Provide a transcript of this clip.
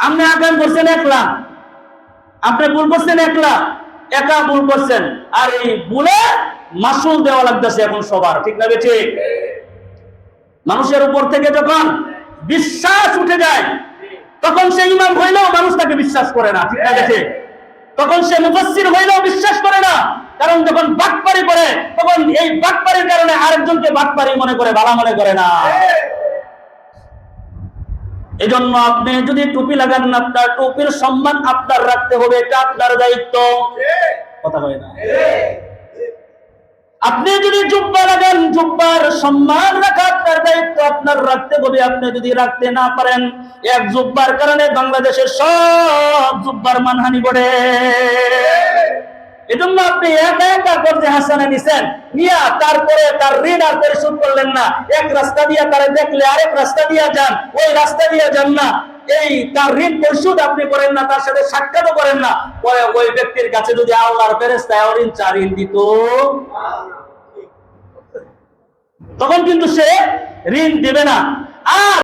আপনি আগাম করছেন 1 লাখ, আপনি ভুল করছেন 1 লাখ, একা ভুল করছেন, আর এই ভুলে মাসুল দেওয়া লাগতেছে এখন সবার, ঠিক না বেঠিক? মানুষের উপর থেকে যখন বিশ্বাস উঠে যায় তখন সে ইমাম হইলেও মানুষ তাকে বিশ্বাস করে না, ঠিক না বেঠিক? তখন সে মুফাসসির হইলেও বিশ্বাস করে না, কারণ যখন বাটপারি করে তখন এই বাটপারির কারণে আরেকজনকে বাটপারি মনে করে, ভালো মনে করে না। এজন্য আপনি যদি টুপি লাগান না, আপনার টুপির সম্মান আপনার রাখতে হবে, এটা আপনার দায়িত্ব। কথা হয় না? আপনি যদি জুব্বা লাগান, জুব্বার সম্মান রাখা আপনার দায়িত্ব, আপনার রাখতে হবে। আপনি যদি রাখতে না পারেন, এক জুব্বার কারণে বাংলাদেশের সব জুব্বার মানহানি ঘটে। এজন্য আপনি একা একা কর্জে হাসানে নিছেন, নিয়া তারপরে তার ঋণ আর পরিশোধ করলেন না। এক রাস্তা দিয়ে তারা দেখলে আরেক রাস্তা দিয়ে যান, ওই রাস্তা দিয়ে যান না, এই তার ঋণ পরিশোধ আপনি করেন না, তার সাথে সাক্ষাৎও করেন না। পরে ওই ব্যক্তির কাছে যদি আল্লাহর ফেরেশতা ঋণ দিত, তখন কিন্তু সে ঋণ দেবে না। আর